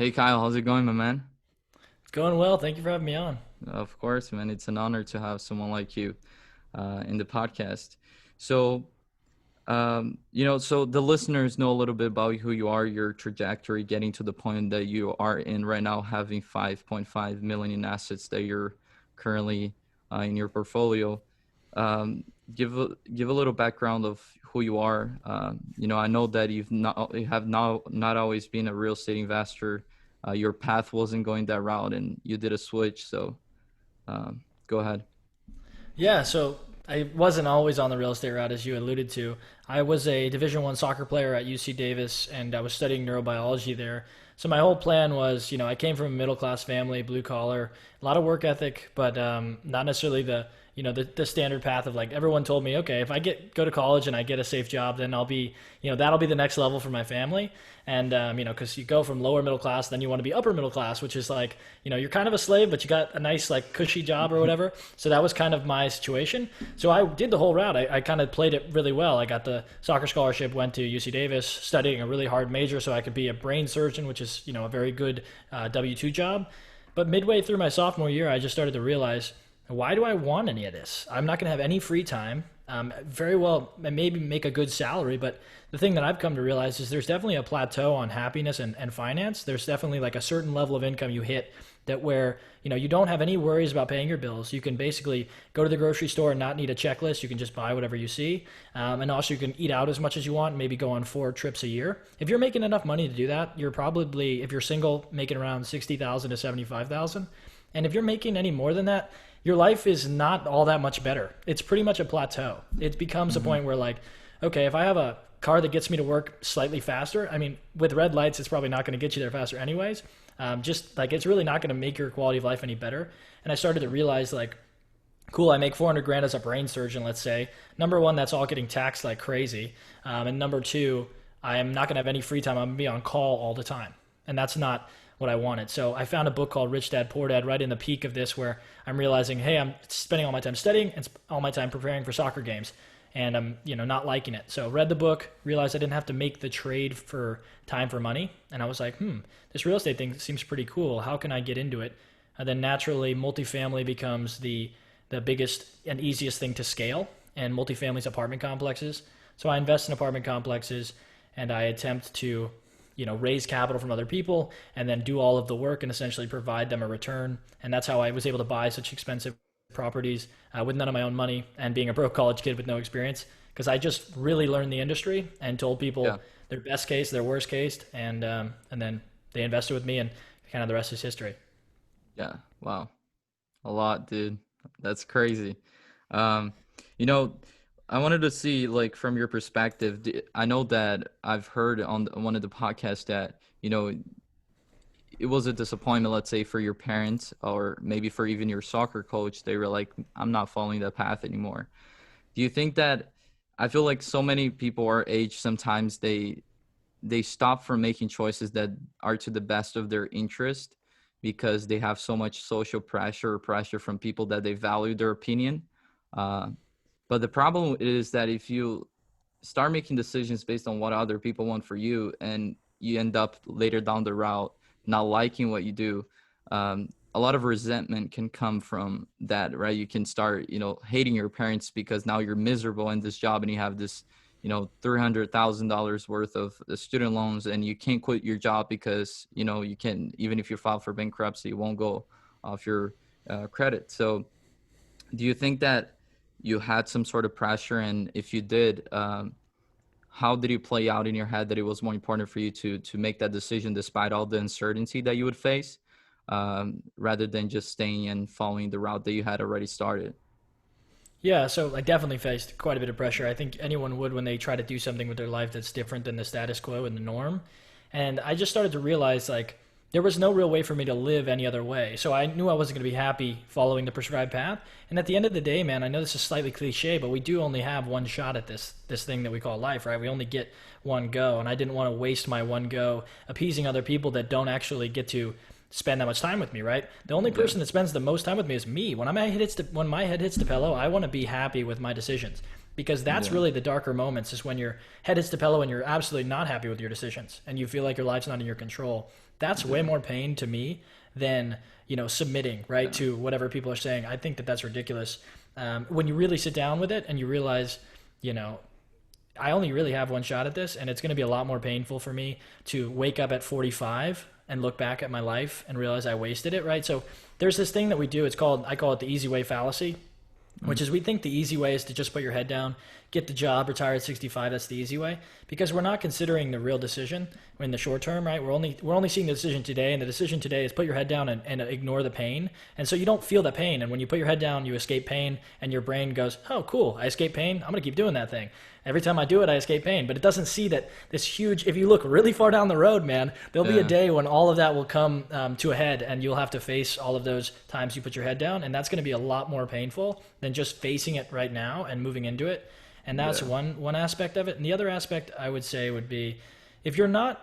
Hey Kyle, how's it going, my man? It's going well. Thank you for having me on. Of course, man. It's an honor to have someone like you in the podcast. So, so the listeners know a little bit about who you are, your trajectory, getting to the point that you are in right now, having 5.5 million in assets that you're currently in your portfolio. Um, give a little background of who you are. I know that you have not always been a real estate investor. Your path wasn't going that route, and you did a switch. So go ahead. Yeah, so I wasn't always on the real estate route, as you alluded to. I was a Division I soccer player at UC Davis, and I was studying neurobiology there. So my whole plan was, I came from a middle class family, blue collar, a lot of work ethic, but not necessarily the standard path of like everyone told me, okay, if I go to college and I get a safe job, then I'll be, that'll be the next level for my family. And because you go from lower middle class, then you want to be upper middle class, which is like, you're kind of a slave, but you got a nice like cushy job or whatever. So that was kind of my situation. So I did the whole route. I kind of played it really well. I got the soccer scholarship, went to UC Davis, studying a really hard major so I could be a brain surgeon, which is a very good W-2 job. But midway through my sophomore year, I just started to realize, why do I want any of this? I'm not going to have any free time. Very well, maybe make a good salary, but the thing that I've come to realize is there's definitely a plateau on happiness and finance. There's definitely like a certain level of income you hit that where you don't have any worries about paying your bills. You can basically go to the grocery store and not need a checklist. You can just buy whatever you see, and also you can eat out as much as you want. Maybe go on 4 trips a year. If you're making enough money to do that, you're probably, if you're single, making around 60,000 to 75,000. And if you're making any more than that, your life is not all that much better. It's pretty much a plateau. It becomes a Hmm. point where like, okay, if I have a car that gets me to work slightly faster, I mean, with red lights, it's probably not going to get you there faster anyways. Just like it's really not going to make your quality of life any better. And I started to realize like, cool, I make 400 grand as a brain surgeon, let's say. Number one, that's all getting taxed like crazy. And number two, I am not going to have any free time. I'm going to be on call all the time. And that's not what I wanted. So I found a book called Rich Dad Poor Dad right in the peak of this where I'm realizing, hey, I'm spending all my time studying and all my time preparing for soccer games. And I'm, not liking it. So read the book, realized I didn't have to make the trade for time for money. And I was like, this real estate thing seems pretty cool. How can I get into it? And then naturally, multifamily becomes the biggest and easiest thing to scale, and multifamily's apartment complexes. So I invest in apartment complexes, and I attempt to, raise capital from other people, and then do all of the work and essentially provide them a return. And that's how I was able to buy such expensive properties with none of my own money and being a broke college kid with no experience. Because I just really learned the industry and told Yeah. people their best case, their worst case, and then they invested with me, and kind of the rest is history. Yeah. Wow. A lot, dude. That's crazy. Um, you know, I wanted to see, like, from your perspective. I know that I've heard on one of the podcasts that, it was a disappointment, let's say, for your parents or maybe for even your soccer coach. They were like, I'm not following that path anymore. Do you think that I feel like so many people our age sometimes they stop from making choices that are to the best of their interest because they have so much social pressure or pressure from people that they value their opinion. Uh, but the problem is that if you start making decisions based on what other people want for you and you end up later down the route not liking what you do, a lot of resentment can come from that, right? You can start, hating your parents because now you're miserable in this job and you have this, $300,000 worth of student loans and you can't quit your job because, you can, even if you file for bankruptcy, it won't go off your credit. So do you think that you had some sort of pressure? And if you did, how did it play out in your head that it was more important for you to make that decision despite all the uncertainty that you would face, rather than just staying and following the route that you had already started? Yeah, so I definitely faced quite a bit of pressure. I think anyone would when they try to do something with their life that's different than the status quo and the norm. And I just started to realize like there was no real way for me to live any other way. So I knew I wasn't going to be happy following the prescribed path. And at the end of the day, man, I know this is slightly cliche, but we do only have one shot at this thing that we call life, right? We only get one go, and I didn't want to waste my one go appeasing other people that don't actually get to spend that much time with me, right? The only Yeah. person that spends the most time with me is me. When my head hits the pillow, I want to be happy with my decisions. because that's Yeah. really the darker moments, is when your head hits the pillow and you're absolutely not happy with your decisions and you feel like your life's not in your control. That's way Yeah. more pain to me than, submitting right Yeah. to whatever people are saying. I think that that's ridiculous. When you really sit down with it and you realize, you know, I only really have one shot at this, and it's going to be a lot more painful for me to wake up at 45 and look back at my life and realize I wasted it, right? So there's this thing that we do. I call it the easy way fallacy, which Mm. is we think the easy way is to just put your head down, get the job, retire at 65. That's the easy way, because we're not considering the real decision in the short term, right? We're only seeing the decision today, and the decision today is put your head down and ignore the pain, and so you don't feel the pain. And when you put your head down, you escape pain, and your brain goes, "Oh, cool! I escape pain. I'm gonna keep doing that thing." Every time I do it, I escape pain. But it doesn't see that this huge, if you look really far down the road, man, there'll be a Yeah. day when all of that will come to a head, and you'll have to face all of those times you put your head down. And that's going to be a lot more painful than just facing it right now and moving into it. And that's Yeah. one aspect of it. And the other aspect I would say would be, if you're not,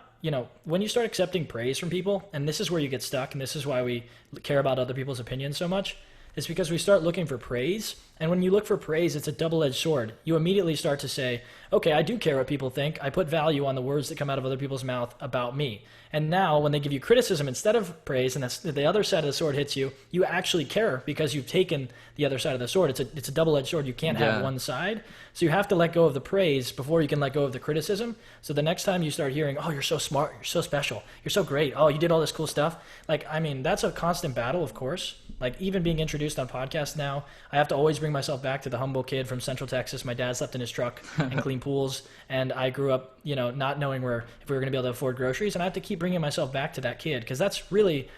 when you start accepting praise from people, and this is where you get stuck, and this is why we care about other people's opinions so much, is because we start looking for praise. And when you look for praise, it's a double edged sword. You immediately start to say, okay, I do care what people think. I put value on the words that come out of other people's mouth about me. And now, when they give you criticism instead of praise, and that's, the other side of the sword hits you, you actually care because you've taken the other side of the sword. It's a double edged sword. You can't have Yeah. one side. So you have to let go of the praise before you can let go of the criticism. So the next time you start hearing, oh, you're so smart, you're so special, you're so great, oh, you did all this cool stuff. Like, I mean, that's a constant battle, of course. Like, even being introduced on podcasts now, I have to always bring myself back to the humble kid from Central Texas. My dad slept in his truck and cleaned pools, and I grew up, not knowing if we were going to be able to afford groceries. And I have to keep bringing myself back to that kid, because that's really,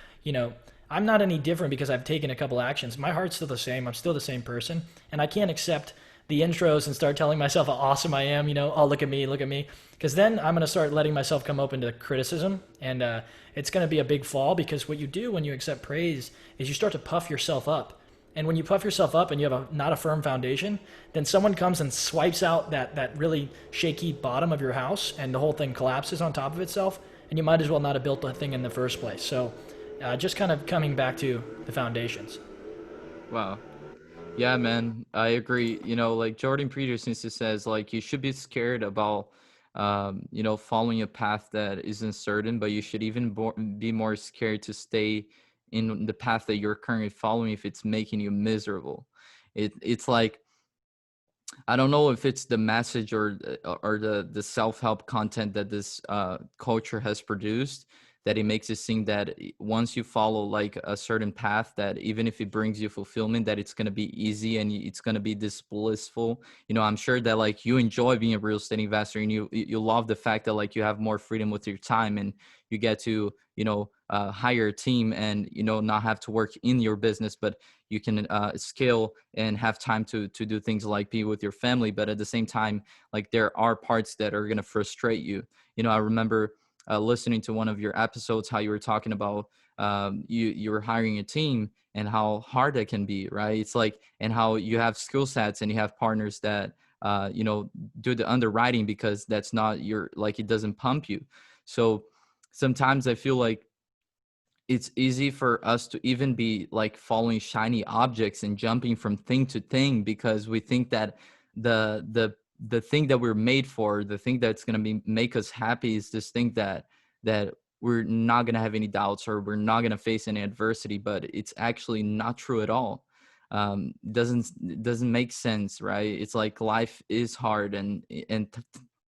I'm not any different because I've taken a couple actions. My heart's still the same. I'm still the same person, and I can't accept the intros and start telling myself how awesome I am. Oh, look at me, look at me. Because then I'm going to start letting myself come open to criticism, and it's going to be a big fall, because what you do when you accept praise is you start to puff yourself up. And when you puff yourself up and you have not a firm foundation, then someone comes and swipes out that really shaky bottom of your house, and the whole thing collapses on top of itself, and you might as well not have built the thing in the first place. So just kind of coming back to the foundations. Wow. Yeah, man, I agree. Like Jordan Peterson says, like you should be scared about, following a path that isn't certain, but you should even be more scared to stay in the path that you're currently following if it's making you miserable. It's like, I don't know if it's the message or the self help content that this culture has produced, that it makes it seem that once you follow like a certain path, that even if it brings you fulfillment, that it's gonna be easy and it's gonna be this blissful. I'm sure that like you enjoy being a real estate investor, and you love the fact that like you have more freedom with your time, and you get to hire a team, and not have to work in your business, but you can scale and have time to do things like be with your family. But at the same time, like there are parts that are going to frustrate you. I remember listening to one of your episodes, how you were talking about you were hiring a team and how hard that can be, right? It's like, and how you have skill sets and you have partners that do the underwriting, because that's not your, like, it doesn't pump you. So sometimes I feel like it's easy for us to even be like following shiny objects and jumping from thing to thing, because we think that the thing that we're made for, the thing that's going to be make us happy, is this thing that we're not going to have any doubts, or we're not going to face any adversity. But it's actually not true at all. Doesn't make sense, right? It's like life is hard, and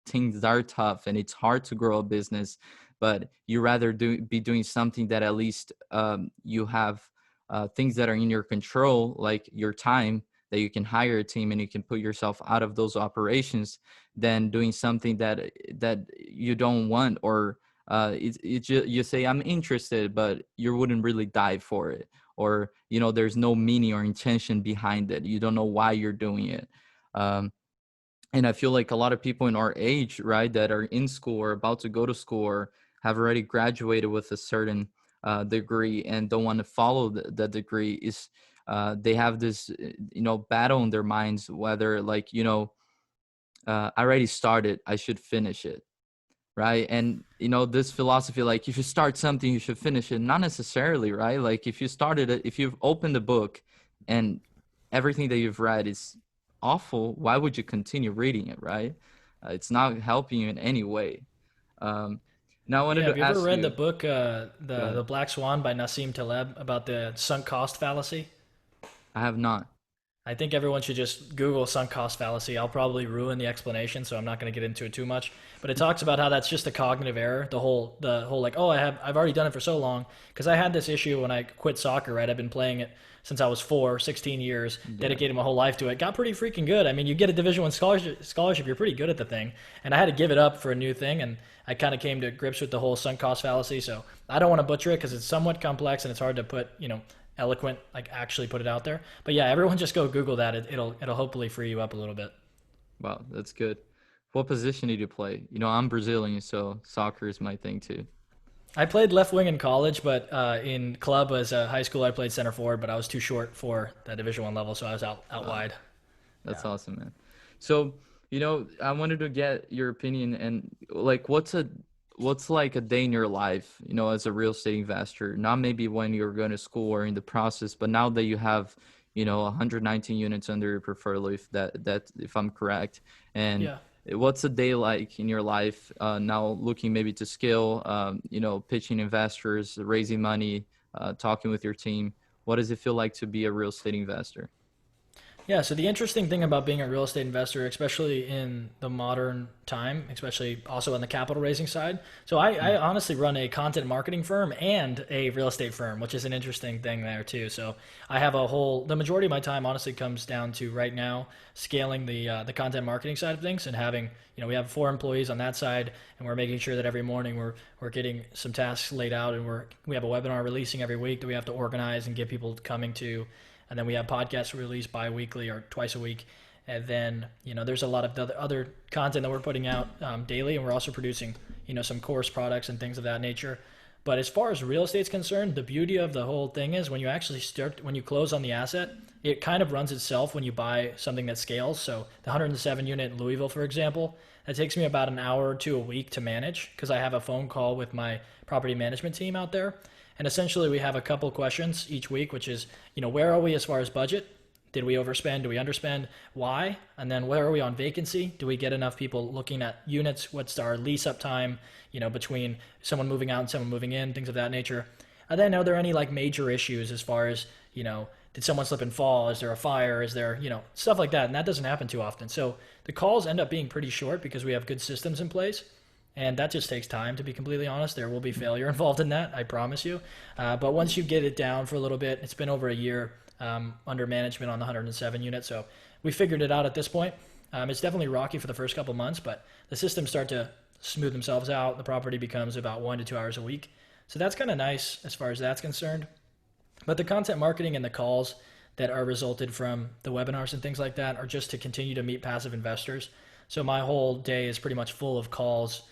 things are tough, and it's hard to grow a business, but you rather be doing something that at least you have things that are in your control, like your time, that you can hire a team and you can put yourself out of those operations, than doing something that you don't want, or you say I'm interested, but you wouldn't really dive for it, or there's no meaning or intention behind it. You don't know why you're doing it. And I feel like a lot of people in our age, right, that are in school or about to go to school, or have already graduated with a certain degree and don't want to follow the degree, is they have this, battle in their minds, whether like, I already started, I should finish it, right? And, this philosophy, like if you start something, you should finish it. Not necessarily, right? Like if you started it, if you've opened a book and everything that you've read is awful, why would you continue reading it, right? It's not helping you in any way. Um, Now I wanted Yeah, have to you ever ask read the you. book Go the ahead. Black Swan by Nassim Taleb about the sunk cost fallacy? I have not. I think everyone should just Google sunk cost fallacy. I'll probably ruin the explanation, so I'm not going to get into it too much. But it talks about how that's just a cognitive error. The whole like, oh, I've already done it for so long. Because I had this issue when I quit soccer. Right, I've been playing it since I was 4, 16 years, Yeah. dedicated my whole life to it. Got pretty freaking good. I mean, you get a Division 1 scholarship, you're pretty good at the thing. And I had to give it up for a new thing, and I kind of came to grips with the whole sunk cost fallacy. So I don't want to butcher it because it's somewhat complex and it's hard to put, eloquent, like actually put it out there. But yeah, everyone just go Google that. It'll hopefully free you up a little bit. Wow, that's good. What position did you play? I'm Brazilian, so soccer is my thing too. I played left wing in college, but in club as a high school, I played center forward. But I was too short for that Division 1 level, so I was out Wow. wide. That's Yeah. awesome, man. So, I wanted to get your opinion and like what's like a day in your life, as a real estate investor, not maybe when you're going to school or in the process, but now that you have, 119 units under your portfolio, if I'm correct. And Yeah. what's a day like in your life, now looking maybe to scale, pitching investors, raising money, talking with your team. What does it feel like to be a real estate investor? Yeah, so the interesting thing about being a real estate investor, especially in the modern time, especially also on the capital raising side. So I honestly run a content marketing firm and a real estate firm, which is an interesting thing there too. So I have the majority of my time honestly comes down to right now scaling the content marketing side of things and having, we have 4 employees on that side, and we're making sure that every morning we're getting some tasks laid out, and we have a webinar releasing every week that we have to organize and get people coming to. And then we have podcasts released bi-weekly or twice a week. And then, there's a lot of the other content that we're putting out daily, and we're also producing, some course products and things of that nature. But as far as real estate's concerned, the beauty of the whole thing is when you close on the asset, it kind of runs itself when you buy something that scales. So the 107 unit in Louisville, for example, that takes me about an hour or two a week to manage because I have a phone call with my property management team out there. And essentially, we have a couple questions each week, which is, where are we as far as budget? Did we overspend? Do we underspend? Why? And then where are we on vacancy? Do we get enough people looking at units? What's our lease up time, between someone moving out and someone moving in, things of that nature. And then are there any like major issues as far as, did someone slip and fall? Is there a fire? Is there, stuff like that? And that doesn't happen too often. So the calls end up being pretty short because we have good systems in place. And that just takes time, to be completely honest. There will be failure involved in that, I promise you. But once you get it down for a little bit, it's been over a year under management on the 107 unit. So we figured it out at this point. It's definitely rocky for the first couple months, but the systems start to smooth themselves out. The property becomes about 1 to 2 hours a week. So that's kind of nice as far as that's concerned. But the content marketing and the calls that are resulted from the webinars and things like that are just to continue to meet passive investors. So my whole day is pretty much full of calls,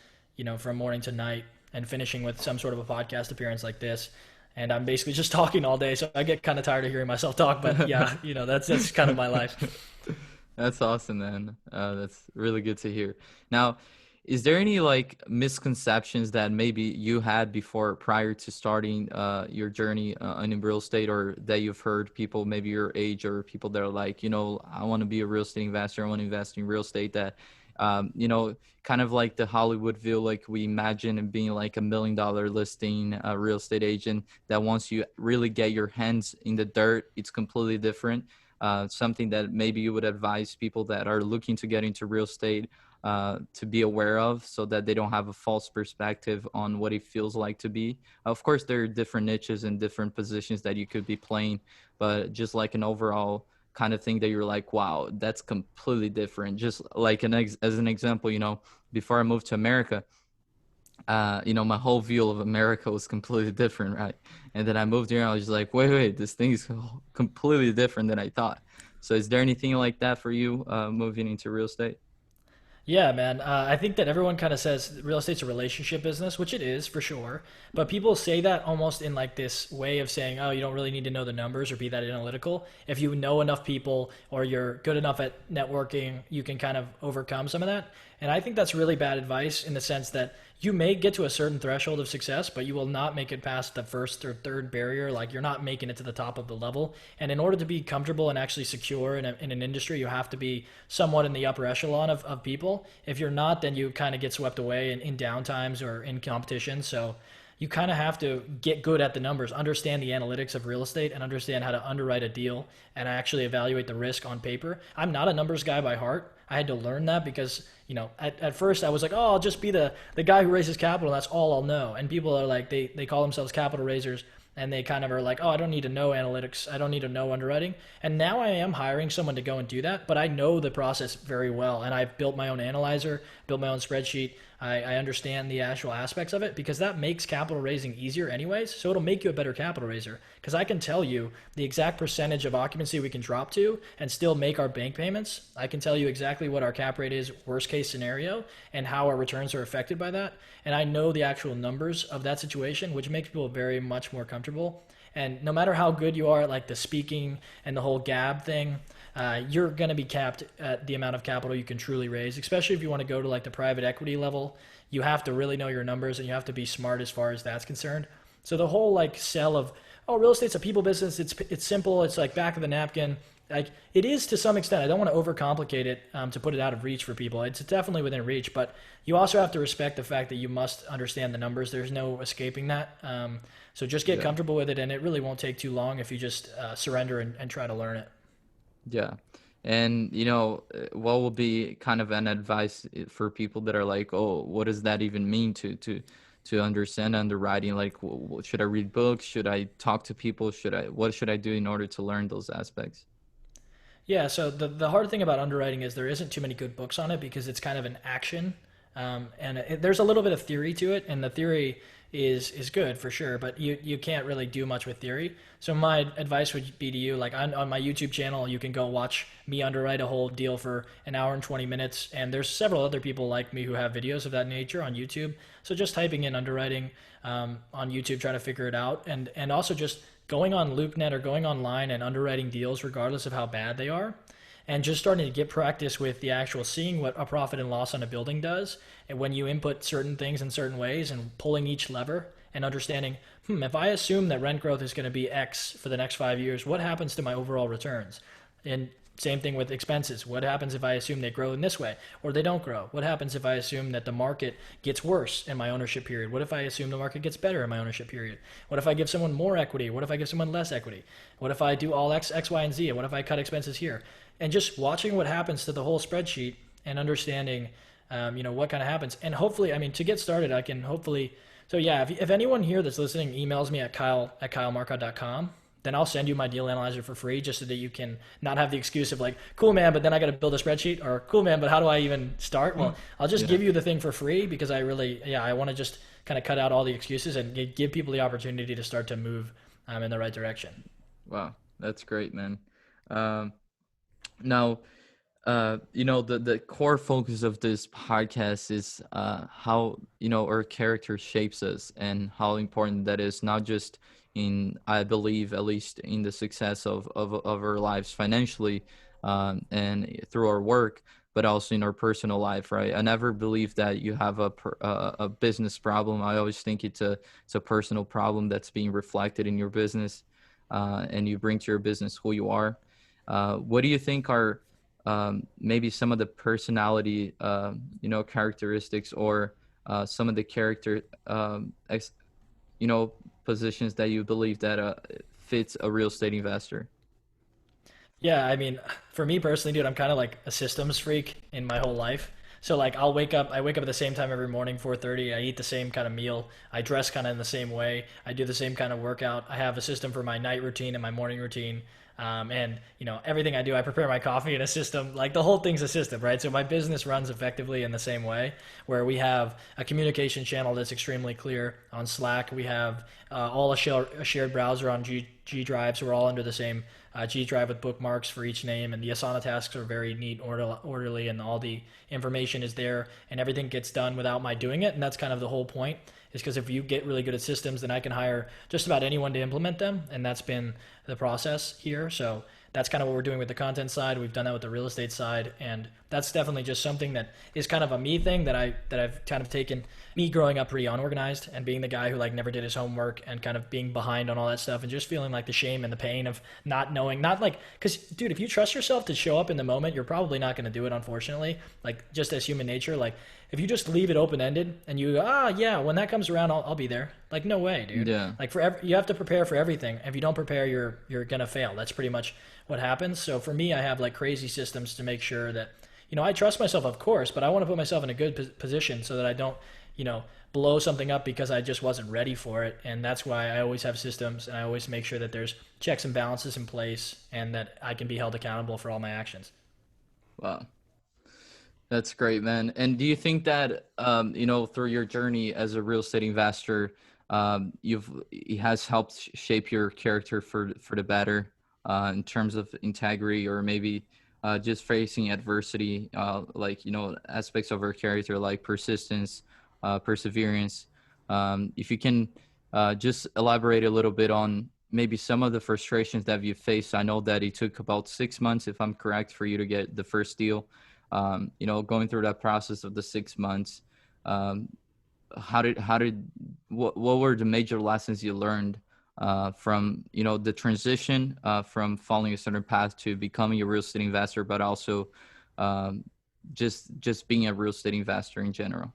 from morning to night, and finishing with some sort of a podcast appearance like this. And I'm basically just talking all day, so I get kind of tired of hearing myself talk. But yeah, that's kind of my life. That's awesome, man. That's really good to hear. Now, is there any like misconceptions that maybe you had before prior to starting your journey in real estate, or that you've heard people maybe your age or people that are like, I want to be a real estate investor, I want to invest in real estate, that kind of like the Hollywood view, like we imagine it being like $1 million listing, a real estate agent, that once you really get your hands in the dirt, it's completely different. Something that maybe you would advise people that are looking to get into real estate to be aware of, so that they don't have a false perspective on what it feels like to be. Of course, there are different niches and different positions that you could be playing, but just like an overall kind of thing that you're like, wow, that's completely different. Just like as an example, before I moved to America, my whole view of America was completely different, right? And then I moved here and I was just like, wait, this thing is completely different than I thought. So is there anything like that for you moving into real estate? Yeah, man. I think that everyone kind of says real estate's a relationship business, which it is for sure. But people say that almost in like this way of saying, oh, you don't really need to know the numbers or be that analytical. If you know enough people or you're good enough at networking, you can kind of overcome some of that. And I think that's really bad advice in the sense that you may get to a certain threshold of success, but you will not make it past the first or third barrier. Like you're not making it to the top of the level. And in order to be comfortable and actually secure in an industry, you have to be somewhat in the upper echelon of people. If you're not, then you kind of get swept away in downtimes or in competition. So you kind of have to get good at the numbers, understand the analytics of real estate, and understand how to underwrite a deal and actually evaluate the risk on paper. I'm not a numbers guy by heart. I had to learn that because, at first I was like, oh, I'll just be the guy who raises capital. That's all I'll know. And people are like, they call themselves capital raisers and they kind of are like, oh, I don't need to know analytics. I don't need to know underwriting. And now I am hiring someone to go and do that, but I know the process very well. And I've built my own analyzer, built my own spreadsheet. I understand the actual aspects of it because that makes capital raising easier anyways. So it'll make you a better capital raiser because I can tell you the exact percentage of occupancy we can drop to and still make our bank payments. I can tell you exactly what our cap rate is, worst case scenario, and how our returns are affected by that. And I know the actual numbers of that situation, which makes people very much more comfortable. And no matter how good you are at like the speaking and the whole gab thing, you're going to be capped at the amount of capital you can truly raise, especially if you want to go to like the private equity level. You have to really know your numbers and you have to be smart as far as that's concerned. So the whole like sell of, oh, real estate's a people business. It's simple. It's like back of the napkin. Like it is to some extent. I don't want to overcomplicate it to put it out of reach for people. It's definitely within reach, but you also have to respect the fact that you must understand the numbers. There's no escaping that. So just get Yeah. comfortable with it, and it really won't take too long if you just surrender and try to learn it. Yeah. And what will be kind of an advice for people that are like, oh, what does that even mean to understand underwriting? Like, should I read books? Should I talk to people? What should I do in order to learn those aspects? Yeah, so the hard thing about underwriting is there isn't too many good books on it because it's kind of an action, there's a little bit of theory to it, and the theory is good for sure, but you can't really do much with theory. So my advice would be to you, like on my YouTube channel, you can go watch me underwrite a whole deal for an hour and 20 minutes, and there's several other people like me who have videos of that nature on YouTube. So just typing in underwriting on YouTube, trying to figure it out, and also just going on LoopNet or going online and underwriting deals regardless of how bad they are, and just starting to get practice with the actual seeing what a profit and loss on a building does, and when you input certain things in certain ways and pulling each lever and understanding, if I assume that rent growth is going to be X for the next 5 years, what happens to my overall returns? And same thing with expenses. What happens if I assume they grow in this way or they don't grow? What happens if I assume that the market gets worse in my ownership period? What if I assume the market gets better in my ownership period? What if I give someone more equity? What if I give someone less equity? What if I do all X, Y, and Z? What if I cut expenses here? And just watching what happens to the whole spreadsheet and understanding, what kind of happens. And hopefully, I mean, to get started, I can hopefully. So yeah, if anyone here that's listening emails me at kyle@kylemarcotte.com, then I'll send you my deal analyzer for free just so that you can not have the excuse of like, cool man, but then I got to build a spreadsheet, or cool man, but how do I even start? Well, I'll just Yeah. give you the thing for free because I want to just kind of cut out all the excuses and give people the opportunity to start to move in the right direction. Wow, that's great, man. Um, Now, the core focus of this podcast is how our character shapes us and how important that is, not just in, I believe, at least in the success of our lives financially, and through our work, but also in our personal life, right? I never believe that you have a business problem. I always think it's a personal problem that's being reflected in your business, and you bring to your business who you are. What do you think are maybe some of the personality, characteristics, or some of the character, you know, positions that you believe that fits a real estate investor? Yeah, I mean, for me personally, dude, I'm kind of like a systems freak in my whole life. So like I wake up at the same time every morning, 4:30. I eat the same kind of meal. I dress kind of in the same way. I do the same kind of workout. I have a system for my night routine and my morning routine. And everything I do, I prepare my coffee in a system. Like the whole thing's a system, right? So my business runs effectively in the same way, where we have a communication channel that's extremely clear on Slack. We have all a shared browser on G Drive, so we're all under the same G Drive with bookmarks for each name, and the Asana tasks are very neat, orderly, and all the information is there, and everything gets done without my doing it. And that's kind of the whole point, is because if you get really good at systems, then I can hire just about anyone to implement them, and that's been the process here. So that's kind of what we're doing with the content side. We've done that with the real estate side, and that's definitely just something that is kind of a me thing that I've kind of taken. Me growing up pretty unorganized and being the guy who like never did his homework and kind of being behind on all that stuff and just feeling like the shame and the pain of not knowing, not like, because dude, if you trust yourself to show up in the moment, you're probably not going to do it, unfortunately. Like, just as human nature, like if you just leave it open ended and you go, yeah, when that comes around, I'll be there. Like, no way, dude. Yeah. Like, you have to prepare for everything. If you don't prepare, you're gonna fail. That's pretty much what happens. So for me, I have like crazy systems to make sure that, I trust myself, of course, but I want to put myself in a good position so that I don't, blow something up because I just wasn't ready for it. And that's why I always have systems, and I always make sure that there's checks and balances in place and that I can be held accountable for all my actions. Wow. That's great, man. And do you think that through your journey as a real estate investor, it has helped shape your character for the better, in terms of integrity, or maybe just facing adversity, like aspects of our character like persistence, perseverance. If you can just elaborate a little bit on maybe some of the frustrations that you faced. I know that it took about 6 months, if I'm correct, for you to get the first deal. Going through that process of the 6 months, um, what were the major lessons you learned from the transition from following a certain path to becoming a real estate investor, but also um, just being a real estate investor in general?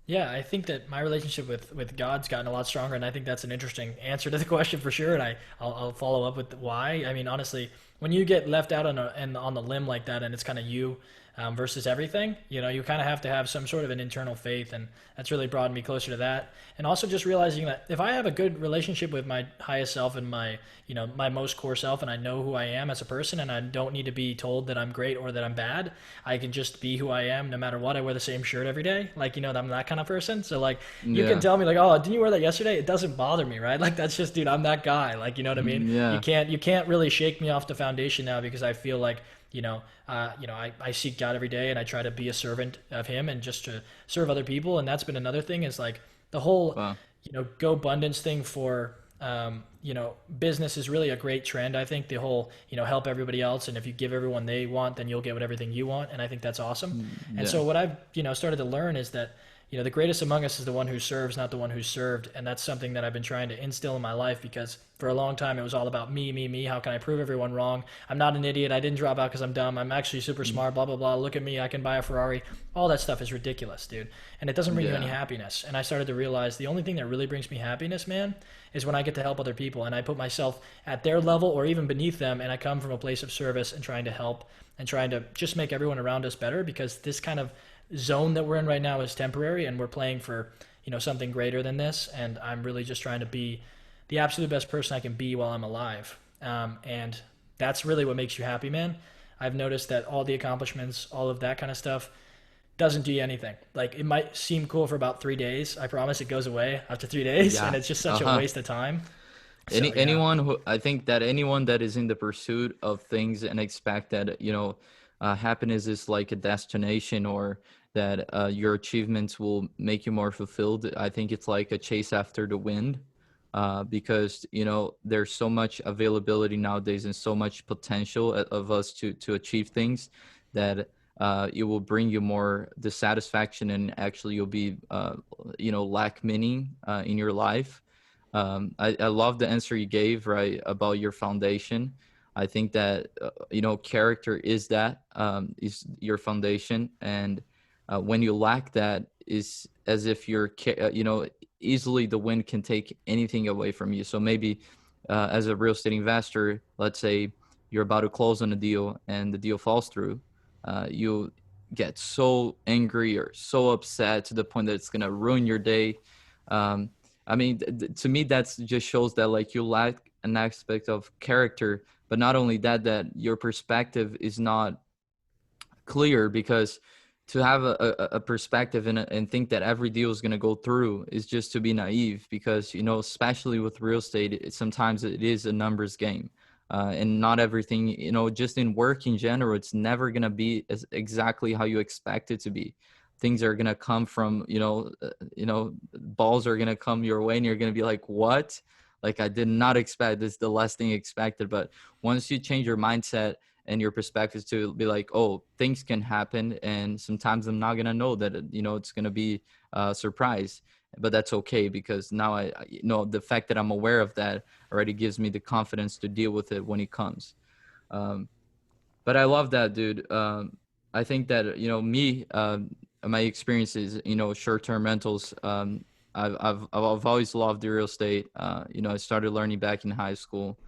Yeah, I think that my relationship with God's gotten a lot stronger, and I think that's an interesting answer to the question for sure. And I'll follow up with why. I mean, honestly, when you get left out on the limb like that, and it's kind of you versus everything, you kind of have to have some sort of an internal faith, and that's really brought me closer to that. And also just realizing that if I have a good relationship with my highest self and my most core self, and I know who I am as a person, and I don't need to be told that I'm great or that I'm bad. I can just be who I am no matter what. I wear the same shirt every day. Like, I'm that kind of person. So like you can Yeah. tell me like, "Oh, didn't you wear that yesterday?" It doesn't bother me, right? Like that's just, dude, I'm that guy. Like, you know what I mean? You Yeah. can't you can't really shake me off the foundation now because I feel like I seek God every day and I try to be a servant of Him and just to serve other people. And that's been another thing is like the whole, Wow. go abundance thing for, business is really a great trend. I think the whole, help everybody else. And if you give everyone they want, then you'll get everything you want. And I think that's awesome. And Yeah. so what I've, started to learn is that, the greatest among us is the one who serves, not the one who's served. And that's something that I've been trying to instill in my life because for a long time it was all about me, me, me. How can I prove everyone wrong? I'm not an idiot. I didn't drop out because I'm dumb. I'm actually super smart, blah, blah, blah. Look at me. I can buy a Ferrari. All that stuff is ridiculous, dude. And it doesn't bring you any Yeah. happiness. And I started to realize the only thing that really brings me happiness, man, is when I get to help other people and I put myself at their level or even beneath them. And I come from a place of service and trying to help and trying to just make everyone around us better because this kind of zone that we're in right now is temporary and we're playing for something greater than this, and I'm really just trying to be the absolute best person I can be while I'm alive, and that's really what makes you happy, man. I've noticed that all the accomplishments, all of that kind of stuff, doesn't do you anything. Like it might seem cool for about 3 days. I promise it goes away after 3 days, and Yeah. it's just such a Uh-huh. waste of time. So yeah. Anyone who, I think that anyone that is in the pursuit of things and expect that happiness is like a destination, or that your achievements will make you more fulfilled, I think it's like a chase after the wind, because there's so much availability nowadays and so much potential of us to achieve things that it will bring you more dissatisfaction, and actually you'll be lack meaning in your life. I love the answer you gave, right, about your foundation. I think that character is that, is your foundation, and when you lack that, is as if easily the wind can take anything away from you. So maybe as a real estate investor, let's say you're about to close on a deal and the deal falls through, you get so angry or so upset to the point that it's gonna ruin your day. Um, I mean, to me, that's just shows that like you lack an aspect of character, but not only that, that your perspective is not clear, because to have a perspective and think that every deal is going to go through is just to be naive, because especially with real estate, sometimes it is a numbers game, and not everything, just in work in general, it's never going to be as exactly how you expect it to be. Things are going to come from balls are going to come your way and you're going to be like, what? Like, I did not expect this, the last thing expected. But once you change your mindset and your perspective to be like, oh, things can happen, and sometimes I'm not gonna know that it's gonna be a surprise, but that's okay because now the fact that I'm aware of that already gives me the confidence to deal with it when it comes. Um, but I love that, dude. I think that me, my experiences, short-term rentals. I've always loved the real estate. I started learning back in high school.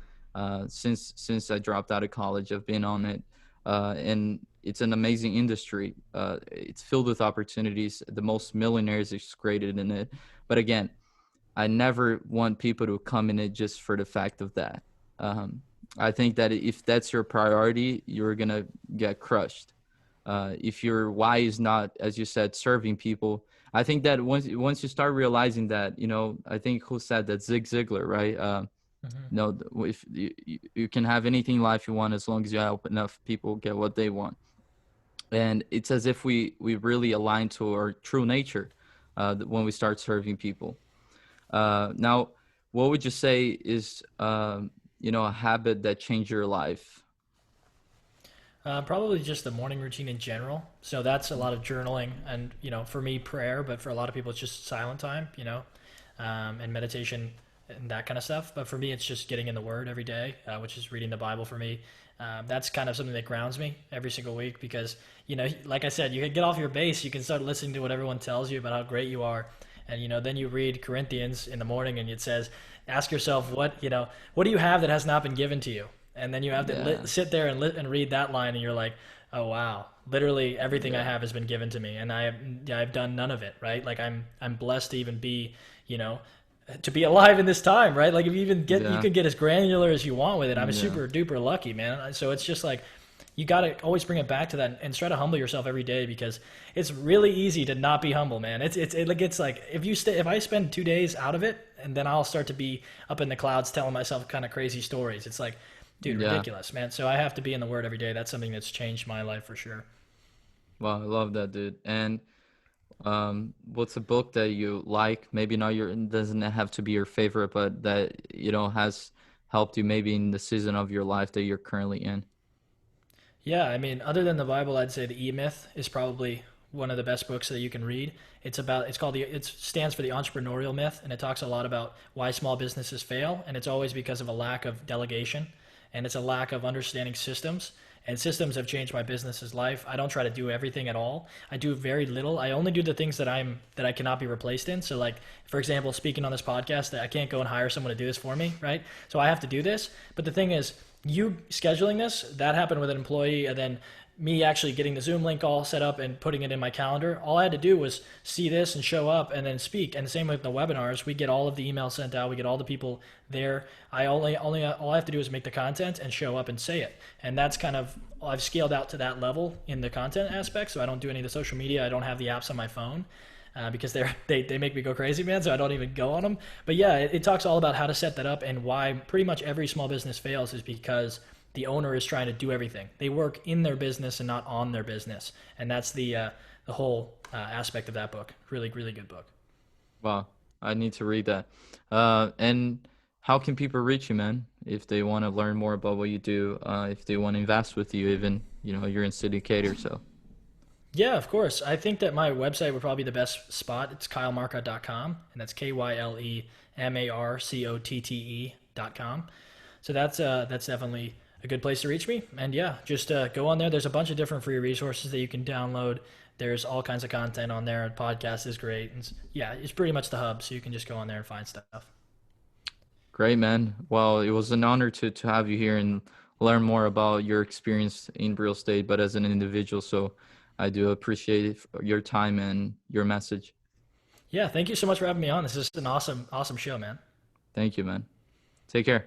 Since I dropped out of college, I've been on it, and it's an amazing industry. It's filled with opportunities. The most millionaires is created in it. But again, I never want people to come in it just for the fact of that. Um, I think that if that's your priority, you're gonna get crushed. If your why is not, as you said, serving people, I think that once you start realizing that, I think who said that, Zig Ziglar, right? Hmm. If you can have anything in life you want as long as you help enough people get what they want, and it's as if we really align to our true nature when we start serving people. Now, what would you say is a habit that changed your life? Probably just the morning routine in general. So that's a lot of journaling and, for me, prayer, but for a lot of people, it's just silent time, and meditation and that kind of stuff. But for me, it's just getting in the Word every day, which is reading the Bible for me. That's kind of something that grounds me every single week because, like I said, you can get off your base, you can start listening to what everyone tells you about how great you are. And, then you read Corinthians in the morning and it says, ask yourself, what do you have that has not been given to you? And then you have to Yeah, sit there and read that line, and you're like, oh wow, literally everything I yeah, have has been given to me, and I've done none of it, right? Like I'm blessed to even be, you know, to be alive in this time, right? Like if you even get you yeah, can get as granular as you want with it. I'm yeah, super duper lucky, man. So it's just like you got to always bring it back to that and try to humble yourself every day because it's really easy to not be humble, man. It's like if I spend 2 days out of it and then I'll start to be up in the clouds telling myself kind of crazy stories. It's like, dude, yeah. ridiculous, man. So I have to be in the Word every day. That's something that's changed my life for sure. Wow, I love that, dude. And what's a book that you like? Maybe not your, it doesn't have to be your favorite, but that has helped you maybe in the season of your life that you're currently in. Yeah, I mean, other than the Bible, I'd say the E Myth is probably one of the best books that you can read. It stands for the entrepreneurial myth, and it talks a lot about why small businesses fail, and it's always because of a lack of delegation, and it's a lack of understanding systems. And systems have changed my business's life. I don't try to do everything at all. I do very little. I only do the things that I cannot be replaced in. So like for example, speaking on this podcast, I can't go and hire someone to do this for me, right? So I have to do this. But the thing is, you scheduling this, that happened with an employee, and then me actually getting the Zoom link all set up and putting it in my calendar. All I had to do was see this and show up and then speak. And the same with the webinars. We get all of the emails sent out. We get all the people there. All I have to do is make the content and show up and say it. And that's kind of I've scaled out to that level in the content aspect. So I don't do any of the social media. I don't have the apps on my phone. Because they make me go crazy, man. So I don't even go on them. But yeah, it talks all about how to set that up and why pretty much every small business fails is because the owner is trying to do everything. They work in their business and not on their business, and that's the whole aspect of that book. Really, really good book. Wow, I need to read that. And how can people reach you, man? If they want to learn more about what you do, if they want to invest with you, even you're in syndicator, so Yeah, of course. I think that my website would probably be the best spot. It's kylemarcotte.com, and that's KYLEMARCOTTE.com. So that's definitely a good place to reach me. And yeah, just go on there. There's a bunch of different free resources that you can download. There's all kinds of content on there. And podcast is great. And yeah, it's pretty much the hub. So you can just go on there and find stuff. great, man. Well, it was an honor to have you here and learn more about your experience in real estate, but as an individual. So I do appreciate your time and your message. Yeah, thank you so much for having me on. This is an awesome, awesome show, man. Thank you, man. Take care.